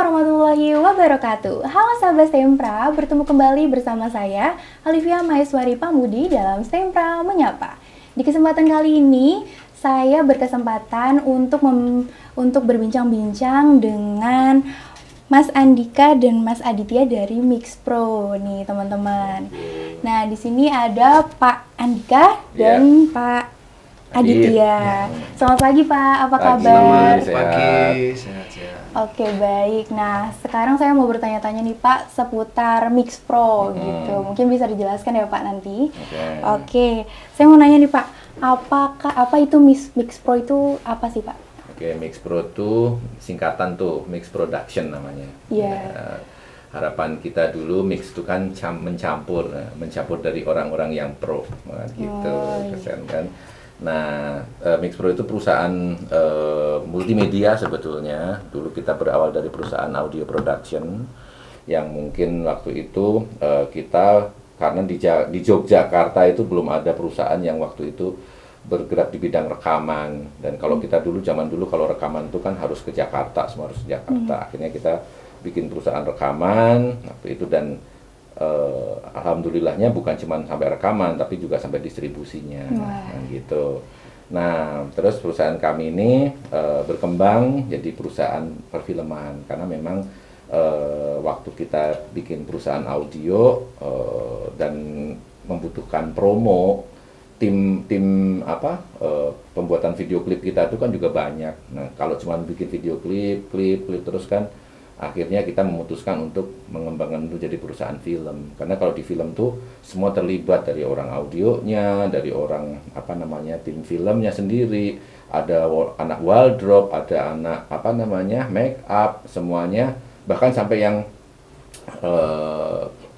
warahmatullahi wabarakatuh. Halo sahabat Stempra, bertemu kembali bersama saya Alivia Maheswari Pamudi dalam Stempra Menyapa. Di kesempatan kali ini saya berkesempatan untuk berbincang-bincang dengan Mas Andika dan Mas Aditya dari Mixpro nih teman-teman. Nah di sini ada Pak Andika dan Pak Aditya. Selamat pagi Pak, apa kabar? Selamat pagi, sehat-sehat. Oke baik, nah sekarang saya mau bertanya-tanya nih Pak seputar Mixpro gitu. Mungkin bisa dijelaskan ya Pak nanti. Oke, saya mau nanya nih Pak, apa itu Mixpro itu apa sih Pak? Oke, Mixpro itu singkatan tuh, Mix Production namanya. Iya. Harapan kita dulu mix itu kan mencampur dari orang-orang yang pro, gitu, keren kan. Nah, Mixpro itu perusahaan multimedia sebetulnya. Dulu kita berawal dari perusahaan audio production yang mungkin waktu itu kita karena di Yogyakarta itu belum ada perusahaan yang waktu itu bergerak di bidang rekaman. Dan kalau kita zaman dulu kalau rekaman itu kan harus ke Jakarta, semua harus ke Jakarta. Akhirnya kita bikin perusahaan rekaman waktu itu dan alhamdulillahnya bukan cuma sampai rekaman tapi juga sampai distribusinya gitu. Nah terus perusahaan kami ini berkembang jadi perusahaan perfilman karena memang waktu kita bikin perusahaan audio dan membutuhkan promo tim pembuatan video klip kita itu kan juga banyak. Nah kalau cuma bikin video klip terus kan akhirnya kita memutuskan untuk mengembangkan itu jadi perusahaan film karena kalau di film tuh semua terlibat dari orang audionya, dari orang tim filmnya sendiri, ada anak wardrobe, ada anak make up, semuanya bahkan sampai yang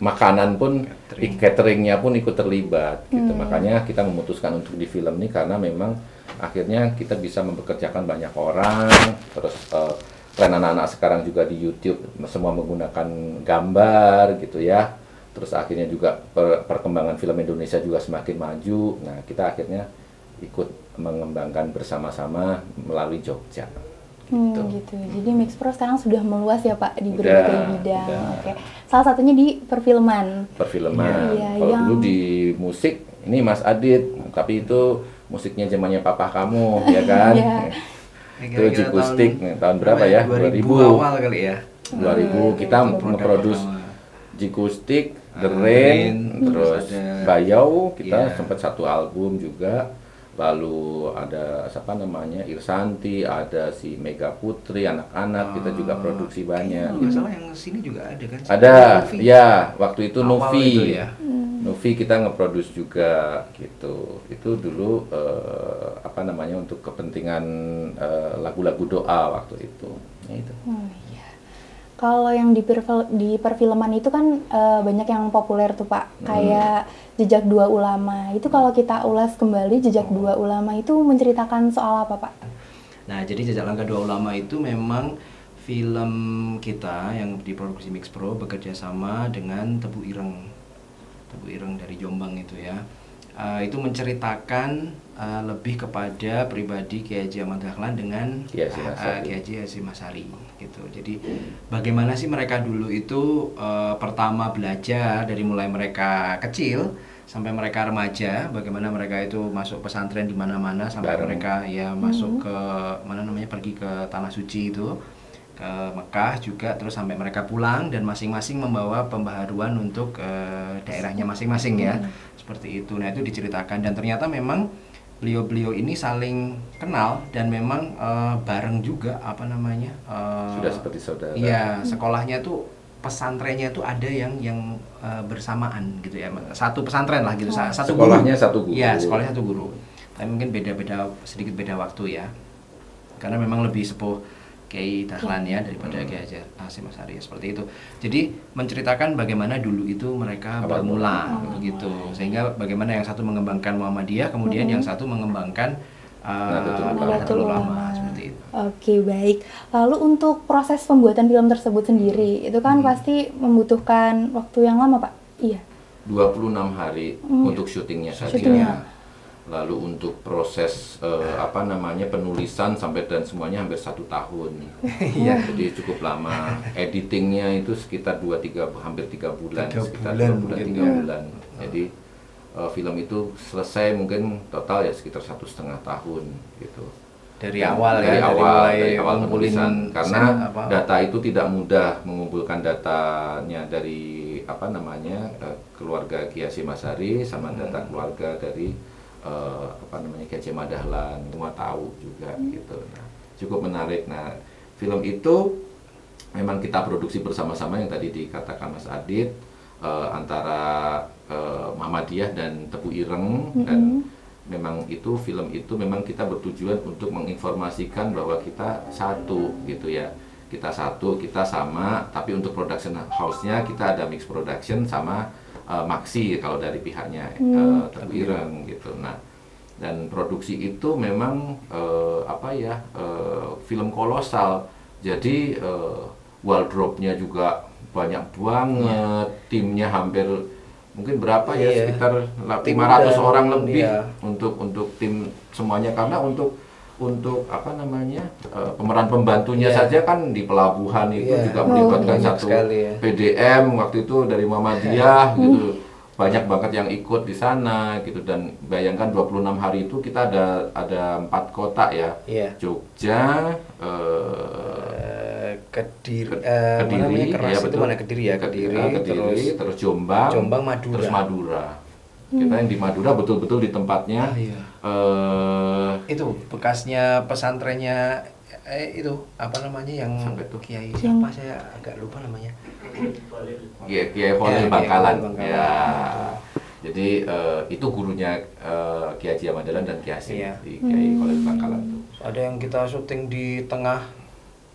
makanan pun cateringnya pun ikut terlibat gitu. Makanya kita memutuskan untuk di film ini karena memang akhirnya kita bisa mempekerjakan banyak orang. Terus tren anak-anak sekarang juga di YouTube semua menggunakan gambar gitu ya. Terus akhirnya juga perkembangan film Indonesia juga semakin maju. Nah kita akhirnya ikut mengembangkan bersama-sama melalui Jogja. Gitu. Jadi Mixpro sekarang sudah meluas ya Pak di berbagai bidang. Oke. Salah satunya di perfilman. Iya, kalau dulu di musik ini Mas Adit, tapi itu musiknya zamannya papa kamu ya kan? Itu Jikustik tahun berapa ya? 2000 awal kali ya. 2000 kita nge-produce Jikustik, The Rain, terus Bayau kita sempat satu album juga. Lalu ada Irsanti, ada si Mega Putri, anak-anak kita juga produksi banyak. Nggak salah yang sini juga ada kan? Ada, ya waktu itu Novi. Ya. Novi kita nge-produce juga gitu. Itu dulu untuk kepentingan lagu-lagu doa waktu itu. Ya, itu. Kalau yang di perfilman itu kan banyak yang populer tuh Pak, kayak Jejak Dua Ulama. Itu kalau kita ulas kembali, Jejak Dua Ulama itu menceritakan soal apa Pak? Nah, jadi Jejak Langkah Dua Ulama itu memang film kita yang diproduksi Mixpro bekerja sama dengan Tebu Ireng dari Jombang itu ya. Itu menceritakan lebih kepada pribadi Kiai Haji Ahmad Dahlan dengan Kiai Haji Hasyim Asy'ari gitu. Jadi bagaimana sih mereka dulu itu pertama belajar dari mulai mereka kecil sampai mereka remaja, bagaimana mereka itu masuk pesantren di mana-mana sampai mereka ya masuk ke pergi ke tanah suci itu, ke Mekah juga, terus sampai mereka pulang dan masing-masing membawa pembaharuan untuk daerahnya masing-masing ya. Seperti itu. Nah, itu diceritakan dan ternyata memang beliau-beliau ini saling kenal dan memang bareng juga sudah seperti saudara. Iya, sekolahnya tuh pesantrennya tuh ada yang bersamaan gitu ya. Satu pesantren lah gitu. Satu sekolahnya guru. Satu guru. Iya, sekolahnya satu guru. Tapi mungkin sedikit beda waktu ya. Karena memang lebih sepuh Kiai Dahlan ya daripada Kiai Hasyim Asy'ari seperti itu. Jadi menceritakan bagaimana dulu itu mereka bermula begitu. Sehingga bagaimana yang satu mengembangkan Muhammadiyah, kemudian yang satu mengembangkan Nahdlatul Ulama seperti itu. Oke, baik. Lalu untuk proses pembuatan film tersebut sendiri itu kan pasti membutuhkan waktu yang lama, Pak? Iya. 26 hari untuk syutingnya saja. Lalu untuk proses penulisan sampai dan semuanya hampir 1 tahun. Jadi cukup lama. Editingnya itu sekitar hampir 3 bulan, sekitar 2 bulan, 3 bulan. Jadi film itu selesai mungkin total ya sekitar 1,5 tahun gitu. Dari awal dari ya, awal penulisan, karena data itu tidak mudah mengumpulkan datanya dari keluarga Ki Hasyim Asy'ari sama data keluarga dari Ki Haji Ahmad Dahlan, semua tahu juga gitu. Nah, cukup menarik. Nah, film itu memang kita produksi bersama-sama yang tadi dikatakan Mas Adit, antara Muhammadiyah dan Tebu Ireng, dan memang film itu memang kita bertujuan untuk menginformasikan bahwa kita satu gitu ya. Kita satu, kita sama, tapi untuk production house-nya kita ada Mix Production sama Maxi kalau dari pihaknya Tebu Ireng gitu. Nah, dan produksi itu memang film kolosal. Jadi wardrobe-nya juga banyak banget, timnya hampir mungkin berapa ya, sekitar 500 orang lebih untuk tim semuanya, karena untuk pemeran pembantunya saja kan di pelabuhan itu juga melibatkan satu PDM waktu itu dari Muhammadiyah gitu. Banyak banget yang ikut di sana gitu, dan bayangkan 26 hari itu kita ada 4 kota ya. Jogja, Kediri, Kediri, terus Jombang, Madura. Terus Madura. Kita yang di Madura betul-betul di tempatnya. Itu bekasnya pesantrennya itu yang Kiai siapa, saya agak lupa namanya. Kiai Khalil Bangkalan. Ya. Jadi itu gurunya Kiai Haji Ahmad Dahlan dan Kiai Hasyim di Kiai Khalil Bangkalan itu. Ada yang kita syuting di tengah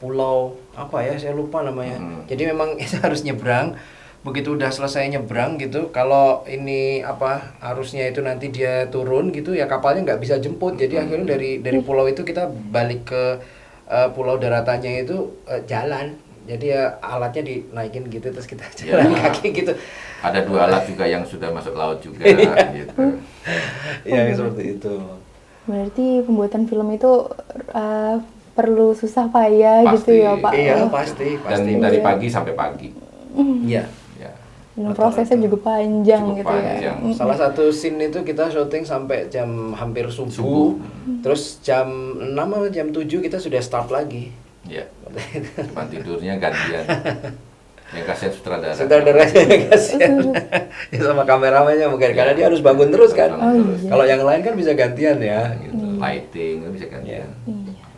pulau saya lupa namanya. Jadi memang itu harus nyebrang. Begitu udah selesai nyebrang gitu, kalau ini arusnya itu nanti dia turun gitu ya, kapalnya nggak bisa jemput. Jadi akhirnya dari pulau itu kita balik ke pulau daratannya itu jalan. Jadi ya alatnya dinaikin gitu, terus kita jalan kaki gitu. Ada 2 alat juga yang sudah masuk laut juga gitu. Ya seperti itu. Berarti pembuatan film itu perlu susah payah gitu ya Pak? Iya pasti. Dan dari pagi sampai pagi. Iya. Dan prosesnya juga panjang gitu ya. Salah satu scene itu kita syuting sampai jam hampir subuh. Terus jam 6 atau jam 7 kita sudah start lagi. Iya. Cuma tidurnya gantian. Yang kasihan sutradara. Sutradaranya yang kasihan. Ya sama kameramennya mungkin karena dia harus bangun terus kan. Kalau yang lain kan bisa gantian ya gitu. Lighting bisa gantian.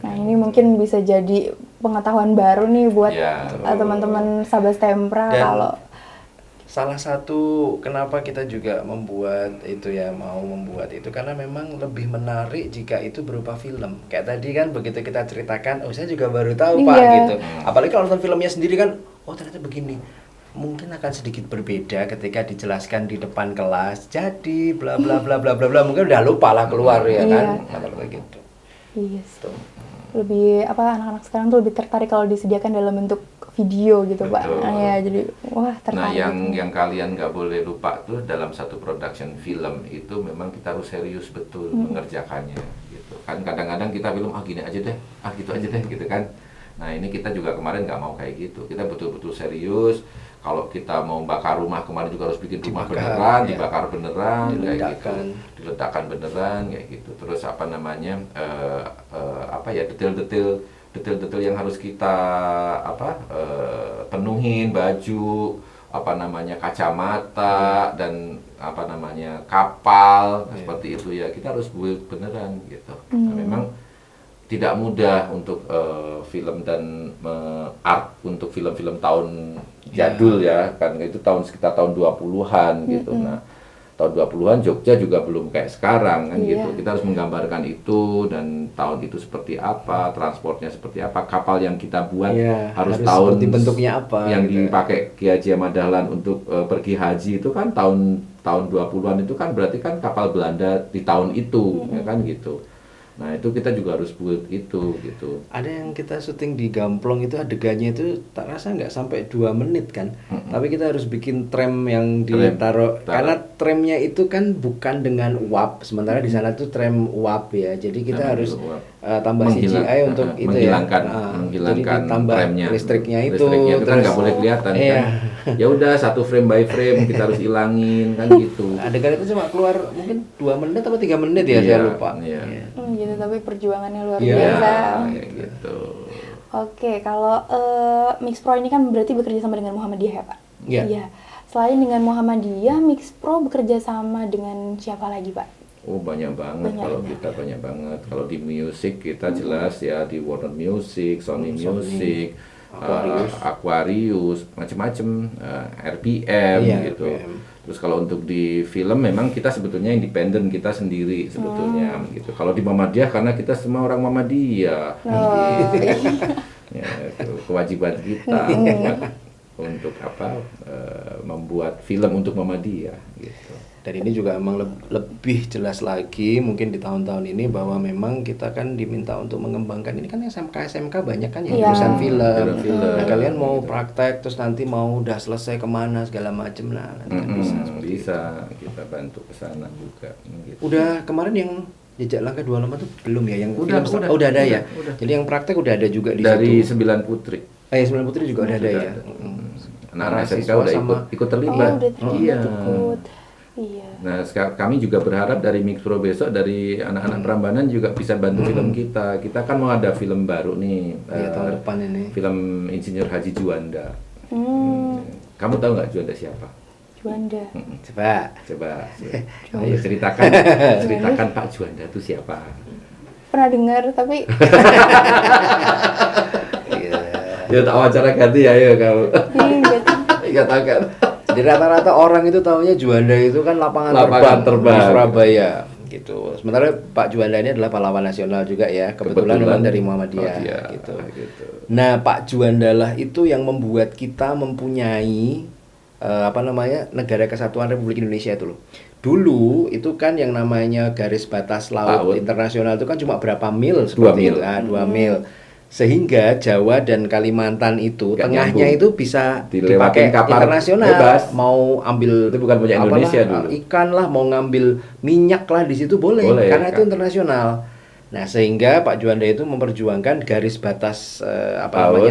Nah, ini mungkin bisa jadi pengetahuan baru nih buat teman-teman Sabas Tempra. Kalau salah satu kenapa kita juga mau membuat itu karena memang lebih menarik jika itu berupa film. Kayak tadi kan begitu kita ceritakan, saya juga baru tahu Pak gitu. Apalagi kalau nonton filmnya sendiri kan, ternyata begini. Mungkin akan sedikit berbeda ketika dijelaskan di depan kelas. Jadi bla bla bla bla bla bla, mungkin udah lupa lah keluar ya kan. Kalau begitu. Iya. Lebih anak-anak sekarang tuh lebih tertarik kalau disediakan dalam bentuk video gitu. Betul. Pak. Ya jadi tertarik. Nah yang kalian nggak boleh lupa tuh dalam satu production film itu memang kita harus serius betul mengerjakannya gitu. Kan kadang-kadang kita film gini aja deh, gitu aja deh gitu kan. Nah ini kita juga kemarin nggak mau kayak gitu. Kita betul-betul serius. Kalau kita mau bakar rumah kemarin juga harus bikin rumah beneran, dibakar beneran, kayak gitu, diledakkan beneran kayak gitu. Terus detail-detail yang harus kita penuhin, baju, kacamata dan kapal seperti itu ya, kita harus build beneran gitu. Nah, memang tidak mudah untuk film dan art untuk film-film tahun jadul ya, kan itu sekitar tahun 20-an gitu. Nah, tahun 20-an Jogja juga belum kayak sekarang kan gitu. Kita harus menggambarkan itu dan tahun itu seperti apa, transportnya seperti apa, kapal yang kita buat harus tahun bentuknya apa yang gitu. Dipakai Ki Haji Ahmad Dahlan untuk pergi haji itu kan tahun 20-an itu kan berarti kan kapal Belanda di tahun itu ya kan gitu. Nah itu kita juga harus buat itu gitu. Ada yang kita syuting di Gamplong itu adegannya itu tak rasa nggak sampai 2 menit kan. Tapi kita harus bikin tram yang ditaruh karena tramnya itu kan bukan dengan uap, sementara di sana tuh tram uap ya. Jadi kita harus tambah CGI untuk itu ya. Jadi ditambah tramnya, listriknya itu kan nggak boleh kelihatan kan. Ya udah 1 frame by frame kita harus ilangin kan gitu. Adegan itu cuma keluar mungkin 2 menit atau 3 menit ya, saya lupa. Gitu, tapi perjuangannya luar biasa. Gitu. Oke, kalau Mixpro ini kan berarti bekerja sama dengan Muhammadiyah ya Pak? Iya. Selain dengan Muhammadiyah, Mixpro bekerja sama dengan siapa lagi Pak? Oh banyak banget, kalau kita banyak banget. Kalau di musik kita jelas ya di Warner Music, Sony Music, Aquarius, macam-macam, RPM gitu. Terus kalau untuk di film memang kita sebetulnya independen, kita sendiri sebetulnya gitu. Kalau di Muhammadiyah karena kita semua orang Muhammadiyah. Ya, itu kewajiban kita untuk membuat film untuk Muhammadiyah gitu. Dan ini juga emang lebih jelas lagi mungkin di tahun-tahun ini bahwa memang kita kan diminta untuk mengembangkan, ini kan SMK banyak kan yang jurusan film. Nah, kalian mau praktek terus nanti mau udah selesai kemana segala macem lah nanti kan bisa kita bantu ke sana juga gitu. Udah kemarin yang Jejak Langkah 2 Lama tuh belum ya yang udah ada ya. Jadi yang praktek udah ada juga di dari situ. 9 Putri. 9 Putri juga udah ada ya. Anak-anak SMK udah ikut terlibat. Iya. Nah, kami juga berharap dari Mixpro besok dari anak-anak Prambanan juga bisa bantu film kita. Kita kan mau ada film baru nih. Tahun depan ini. Film Insinyur Haji Juanda. Kamu tahu nggak Juanda siapa? Juanda. Coba. Ayo ceritakan Pak Juanda itu siapa? Pernah dengar tapi Ya tak wawancara ganti ya kamu. Iya tahu kan. Jadi rata-rata orang itu taunya Juanda itu kan lapangan terbang di Surabaya gitu. Sementara Pak Juanda ini adalah pahlawan nasional juga ya. Kebetulan dari Muhammadiyah gitu. Nah, Pak Juanda lah itu yang membuat kita mempunyai Negara Kesatuan Republik Indonesia itu loh. Dulu itu kan yang namanya garis batas laut internasional itu kan cuma berapa mil seperti 2 mil. 2 mil. Sehingga Jawa dan Kalimantan itu tengahnya itu bisa dipakai internasional. Bebas. Mau ambil itu bukan punya Indonesia dulu. Ikan lah, mau ngambil minyak lah di situ boleh karena itu internasional. Nah, sehingga Pak Juanda itu memperjuangkan garis batas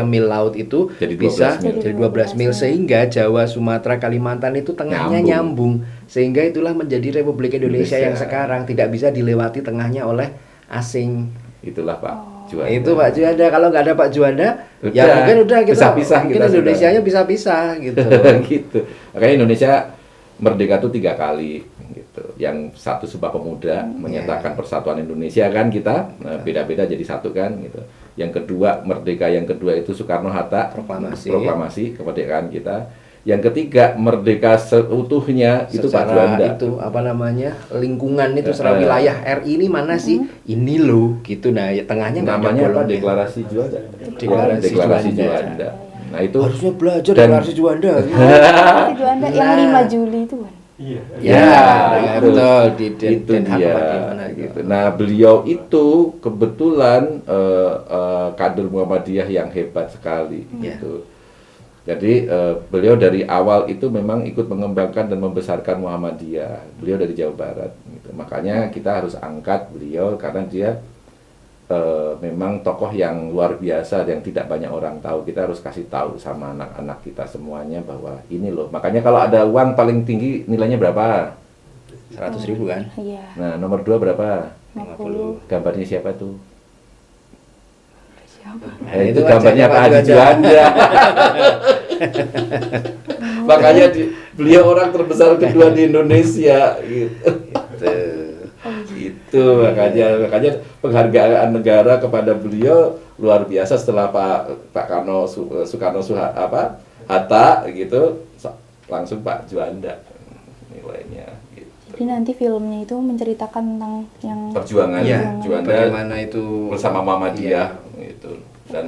mil laut itu jadi bisa jadi 12 mil sehingga Jawa, Sumatera, Kalimantan itu tengahnya nyambung. Sehingga itulah menjadi Republik Indonesia yang sekarang tidak bisa dilewati tengahnya oleh asing. Itulah Pak Juanda. Itu Pak Juanda. Kalau nggak ada Pak Juanda, ya mungkin udah kita pisah mungkin Indonesianya bisa-pisah gitu. Gitu. Makanya Indonesia merdeka tuh 3 kali gitu. Yang satu Sumpah Pemuda menyatakan persatuan Indonesia kan kita beda-beda jadi satu kan gitu. Yang kedua merdeka yang kedua itu Soekarno-Hatta proklamasi kemerdekaan kita. Yang ketiga merdeka seutuhnya itu Pak Juanda. Itu lingkungan itu secara wilayah RI ini mana sih? Ini loh gitu. Nah, ya tengahnya namanya apa? Deklarasi Juanda. Deklarasi Juanda. Nah, itu harusnya belajar deklarasi Juanda. Deklarasi Juanda yang 5 Juli itu kan. Iya, betul di Den Haag gitu. Nah, beliau itu kebetulan kader Muhammadiyah yang hebat sekali gitu. Jadi beliau dari awal itu memang ikut mengembangkan dan membesarkan Muhammadiyah. Beliau dari Jawa Barat gitu. Makanya kita harus angkat beliau karena dia memang tokoh yang luar biasa yang tidak banyak orang tahu. Kita harus kasih tahu sama anak-anak kita semuanya bahwa ini loh. Makanya kalau ada uang paling tinggi nilainya berapa? 100.000 kan? Iya. Nah, nomor 2 berapa? 50. Gambarnya siapa tuh? Nah, itu gambarnya Pak Haji Juanda. Makanya beliau orang terbesar kedua di Indonesia gitu. Itu makanya penghargaan negara kepada beliau luar biasa setelah Pak Soekarno Hatta gitu langsung Pak Juanda nilainya gitu. Jadi nanti filmnya itu menceritakan tentang yang perjuangan Juanda bagaimana itu bersama Muhammadiyah gitu dan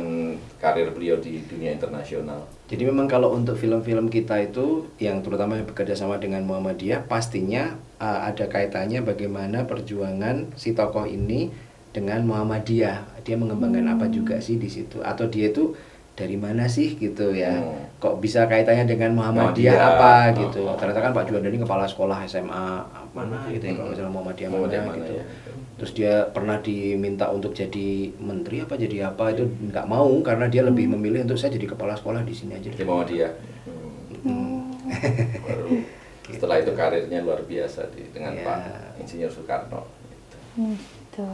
karir beliau di dunia internasional. Jadi memang kalau untuk film-film kita itu yang terutama yang bekerja sama dengan Muhammadiyah pastinya ada kaitannya bagaimana perjuangan si tokoh ini dengan Muhammadiyah. Dia mengembangkan apa juga sih di situ atau dia itu dari mana sih gitu ya, kok bisa kaitannya dengan Muhammadiyah apa gitu. Ternyata kan Pak Juanda ini kepala sekolah SMA mana gitu ya, kalau misalnya Muhammadiyah mana gitu. Terus dia pernah diminta untuk jadi menteri apa jadi apa, itu nggak mau karena dia lebih memilih untuk saya jadi kepala sekolah di sini aja. Di Muhammadiyah. Baru setelah itu karirnya luar biasa dengan Pak Insinyur Soekarno. Gitu.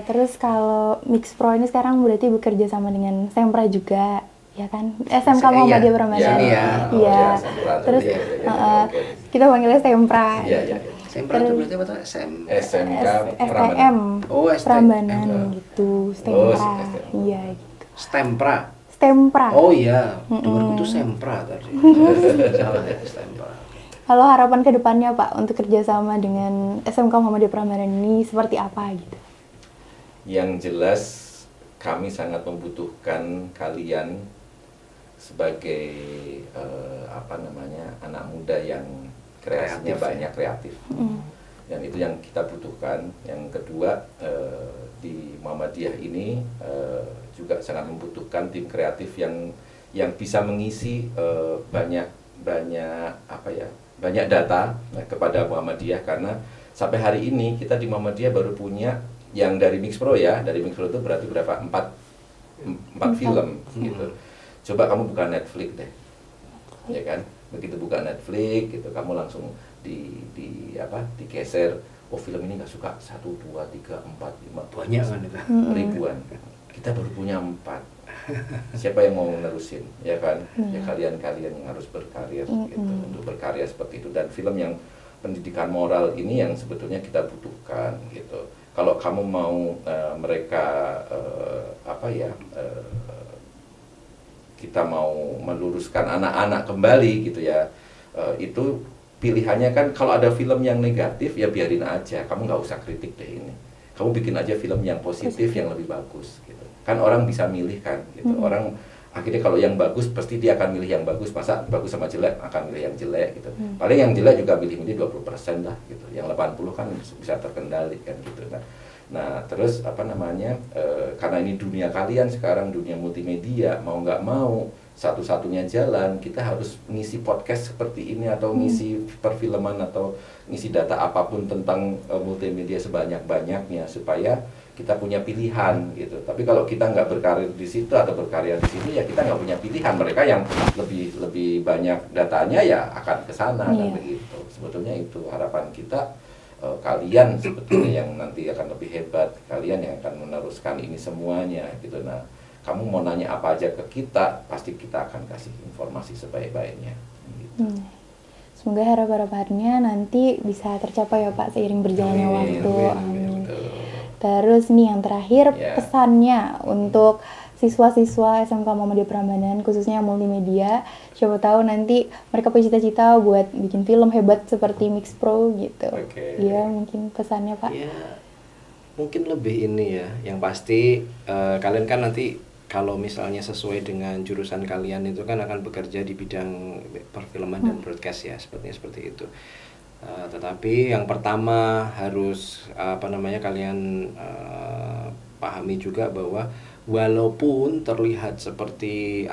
Terus kalau Mix Pro ini sekarang berarti bekerja sama dengan Sempra juga, ya kan? SMK Muhammadiyah Prambanan. Iya. Terus kita panggilnya Sempra. Iya. Sempra itu berarti apa tuh? SMK STM Prambanan gitu. Sempra. STM. Iya gitu. Sempra. Oh iya, dengarku tuh Sempra tadi. Salah ya, Sempra. Kalau harapan ke depannya Pak untuk kerjasama dengan SMK Muhammadiyah Prambanan ini seperti apa gitu? Yang jelas kami sangat membutuhkan kalian sebagai anak muda yang kreasinya banyak, kreatif. Dan itu yang kita butuhkan. Yang kedua, di Muhammadiyah ini juga sangat membutuhkan tim kreatif yang bisa mengisi banyak data kepada Muhammadiyah, karena sampai hari ini kita di Muhammadiyah baru punya yang dari Mix Pro ya. Dari Mix Pro itu berarti berapa? 4 film gitu. Coba kamu buka Netflix deh. Ya kan? Begitu buka Netflix gitu, kamu langsung digeser. Oh, film ini nggak suka 1, 2, 3, 4, 5 banyak kan itu. Ribuan. Kita baru punya 4. Siapa yang mau nerusin, ya kan? Ya kalian yang harus berkarya gitu, untuk berkarya seperti itu. Dan film yang pendidikan moral ini yang sebetulnya kita butuhkan gitu. Kalau kamu mau mereka kita mau meluruskan anak-anak kembali gitu ya, itu pilihannya kan, kalau ada film yang negatif ya biarin aja, kamu nggak usah kritik deh ini. Kamu bikin aja film yang positif yang lebih bagus gitu. Kan orang bisa milih kan gitu. Orang akhirnya kalau yang bagus pasti dia akan milih yang bagus, masa bagus sama jelek akan milih yang jelek gitu. Paling yang jelek juga milih-milih 20% lah gitu. Yang 80 kan bisa terkendali kan gitu kan. Nah, terus karena ini dunia kalian sekarang, dunia multimedia, mau nggak mau satu-satunya jalan kita harus ngisi podcast seperti ini, atau ngisi perfilman, atau ngisi data apapun tentang multimedia sebanyak-banyaknya, supaya kita punya pilihan gitu. Tapi kalau kita nggak berkarir di situ atau berkarya di situ, ya kita nggak punya pilihan. Mereka yang lebih banyak datanya ya akan ke sana kan begitu. Sebetulnya itu harapan kita. Kalian sebetulnya yang nanti akan lebih hebat, kalian yang akan meneruskan ini semuanya gitu. Nah, kamu mau nanya apa aja ke kita, pasti kita akan kasih informasi sebaik-baiknya gitu. Semoga harapan-harapannya nanti bisa tercapai ya Pak, seiring berjalannya waktu. Amin. Terus nih yang terakhir, pesannya untuk siswa-siswa SMK Muhammadiyah Prambanan, khususnya yang multimedia, siapa tahu nanti mereka punya cita-cita buat bikin film hebat seperti Mix Pro gitu. Ya, mungkin pesannya Pak. Ya, mungkin lebih ini ya, yang pasti kalian kan nanti kalau misalnya sesuai dengan jurusan kalian itu kan akan bekerja di bidang perfilman dan broadcast ya, seperti itu. Tetapi yang pertama harus kalian pahami juga bahwa walaupun terlihat seperti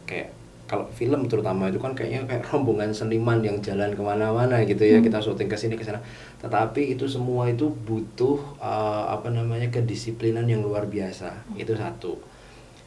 kayak kalau film terutama itu kan kayaknya kayak rombongan seniman yang jalan kemana-mana gitu ya, kita syuting ke sini ke sana, tetapi itu semua itu butuh kedisiplinan yang luar biasa. Itu satu.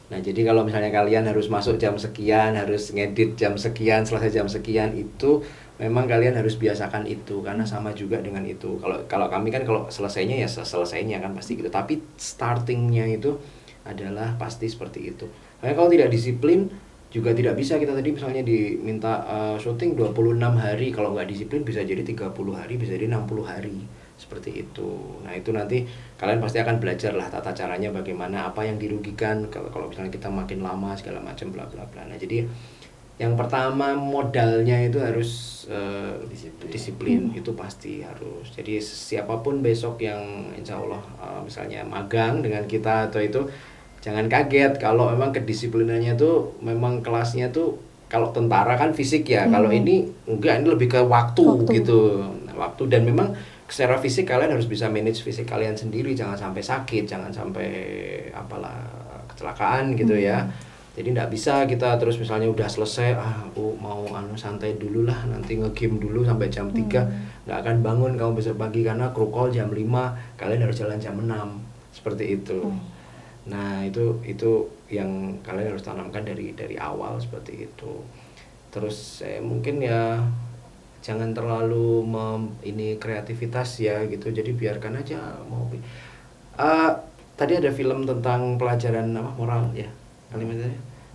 Nah, jadi kalau misalnya kalian harus masuk jam sekian, harus ngedit jam sekian, selesai jam sekian, itu memang kalian harus biasakan itu, karena sama juga dengan itu. Kalau kami kan kalau selesainya ya selesainya kan pasti gitu, tapi startingnya itu adalah pasti seperti itu. Karena kalau tidak disiplin juga tidak bisa. Kita tadi misalnya diminta syuting 26 hari, kalau nggak disiplin bisa jadi 30 hari, bisa jadi 60 hari, seperti itu. Nah, itu nanti kalian pasti akan belajar lah tata caranya bagaimana, apa yang dirugikan kalau misalnya kita makin lama segala macam bla bla bla. Nah, jadi yang pertama modalnya itu harus disiplin. Itu pasti harus. Jadi siapapun besok yang insya Allah misalnya magang dengan kita atau itu, jangan kaget kalau memang kedisiplinannya tuh memang kelasnya tuh, kalau tentara kan fisik ya, kalau ini enggak, ini lebih ke waktu. Gitu. Waktu, dan memang secara fisik kalian harus bisa manage fisik kalian sendiri, jangan sampai sakit, jangan sampai kecelakaan gitu ya. Jadi nggak bisa kita terus misalnya udah selesai, aku mau santai dulu lah, nanti nge-game dulu sampai jam 3, nggak akan bangun kamu besok pagi karena crew call jam 5, kalian harus jalan jam 6, seperti itu. Nah itu yang kalian harus tanamkan dari awal seperti itu. Terus mungkin ya jangan terlalu ini kreativitas ya gitu, jadi biarkan aja mau. Tadi ada film tentang pelajaran moral ya kalimatnya.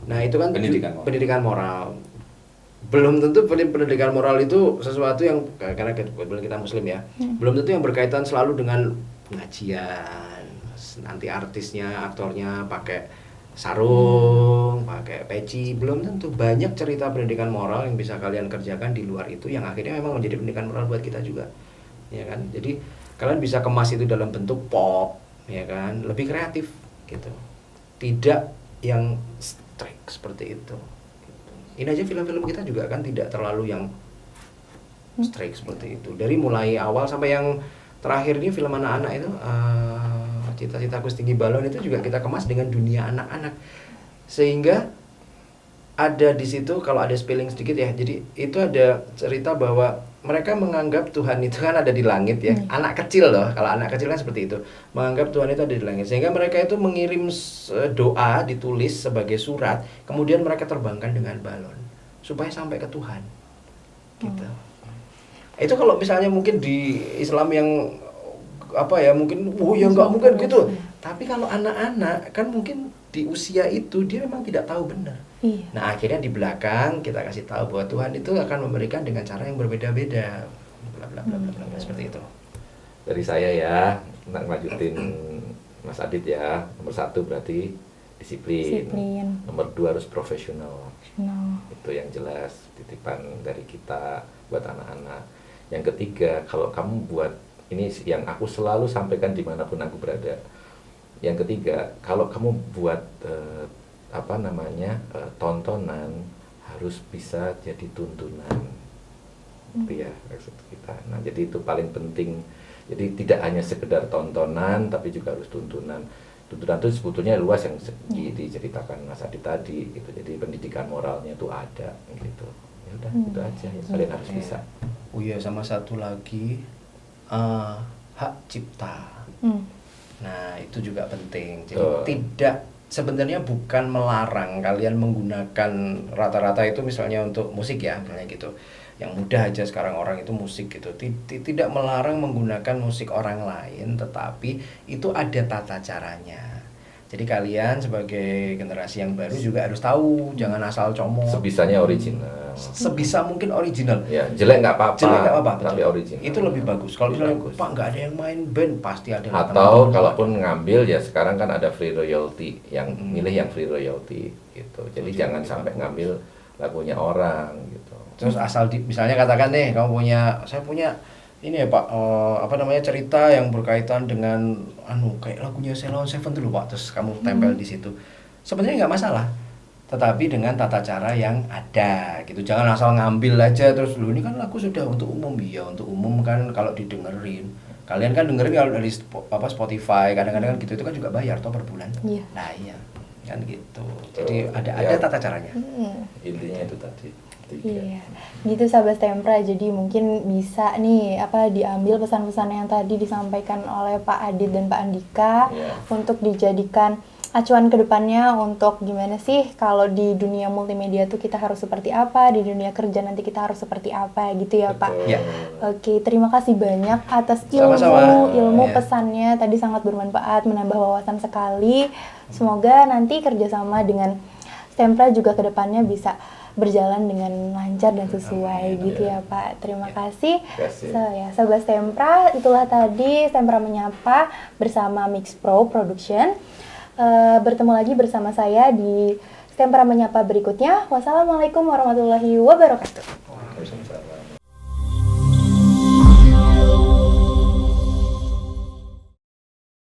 Nah itu kan pendidikan moral. Belum tentu pendidikan moral itu sesuatu yang, karena kebetulan kita muslim ya, belum tentu yang berkaitan selalu dengan pengajian. Nanti artisnya, aktornya pakai sarung, pakai peci, belum tentu. Banyak cerita pendidikan moral yang bisa kalian kerjakan di luar itu yang akhirnya memang menjadi pendidikan moral buat kita juga, ya kan. Jadi kalian bisa kemas itu dalam bentuk pop, ya kan, lebih kreatif gitu, tidak yang strict seperti itu gitu. Ini aja film-film kita juga kan tidak terlalu yang strict seperti itu, dari mulai awal sampai yang terakhir ini film anak-anak itu, Cita-citaku Setinggi Balon, itu juga kita kemas dengan dunia anak-anak, sehingga ada di situ, kalau ada spelling sedikit ya, jadi itu ada cerita bahwa mereka menganggap Tuhan itu kan ada di langit ya, anak kecil loh, kalau anak kecil kan seperti itu, menganggap Tuhan itu ada di langit, sehingga mereka itu mengirim doa ditulis sebagai surat, kemudian mereka terbangkan dengan balon supaya sampai ke Tuhan gitu. Itu kalau misalnya mungkin di Islam yang mungkin ya nggak mungkin gitu, tapi kalau anak-anak kan mungkin di usia itu dia memang tidak tahu benar. Nah akhirnya di belakang kita kasih tahu bahwa Tuhan itu akan memberikan dengan cara yang berbeda-beda, bla bla bla bla bla, seperti itu. Dari saya ya, lanjutin Mas Adit ya. Nomor 1 berarti disiplin. Nomor 2 harus profesional. Itu yang jelas, titipan dari kita buat anak-anak. Yang ketiga, kalau kamu buat, ini yang aku selalu sampaikan dimanapun aku berada. Yang ketiga, kalau kamu buat tontonan, harus bisa jadi tuntunan. Itu ya maksud kita. Nah jadi itu paling penting. Jadi tidak hanya sekedar tontonan, tapi juga harus tuntunan. Tuntunan itu sebetulnya luas yang diceritakan Mas Adi tadi gitu. Jadi pendidikan moralnya itu ada gitu. Ya udah itu aja ya, kalian harus bisa. Oh iya, sama satu lagi, hak cipta. Nah itu juga penting. Jadi tidak, sebenarnya bukan melarang kalian menggunakan, rata-rata itu misalnya untuk musik ya, misalnya gitu, yang mudah aja sekarang orang itu musik gitu, tidak melarang menggunakan musik orang lain, tetapi itu ada tata caranya. Jadi kalian sebagai generasi yang baru juga harus tahu, jangan asal comot. Sebisanya original. Sebisa mungkin original. Ya, jelek nggak apa-apa, betul. tapi original. Itu lebih bagus. Kalau misalnya Pak nggak ada yang main band, pasti ada. Atau kalaupun ngambil ya sekarang kan ada free royalty, yang milih yang free royalty gitu. Jadi jangan sampai ngambil lagunya orang gitu. Terus asal misalnya katakan nih, saya punya ini ya Pak, cerita yang berkaitan dengan kayak lagunya Ceylon Seven dulu Pak, terus kamu tempel di situ. Sebenarnya nggak masalah, tetapi dengan tata cara yang ada gitu. Jangan asal ngambil aja terus, ini kan lagu sudah untuk umum. Ya untuk umum kan kalau didengerin. Kalian kan dengerin kalau dari Spotify, kadang-kadang kan gitu, itu kan juga bayar toh per bulan. Nah iya kan gitu. Jadi ada tata caranya. Intinya itu tadi. Iya, gitu sahabat Stempra. Jadi mungkin bisa nih diambil pesan-pesan yang tadi disampaikan oleh Pak Adit dan Pak Andika untuk dijadikan acuan ke depannya untuk gimana sih kalau di dunia multimedia tuh kita harus seperti apa, di dunia kerja nanti kita harus seperti apa gitu ya Pak. Oke, terima kasih banyak atas ilmu pesannya tadi, sangat bermanfaat, menambah wawasan sekali. Semoga nanti kerjasama dengan Stempra juga ke depannya bisa berjalan dengan lancar dan sesuai gitu ya Pak. Terima kasih. Sobat Stempra, itulah tadi Stempra Menyapa bersama Mixpro Production. Bertemu lagi bersama saya di Stempra Menyapa berikutnya. Wassalamualaikum warahmatullahi wabarakatuh. Waalaikumsalam.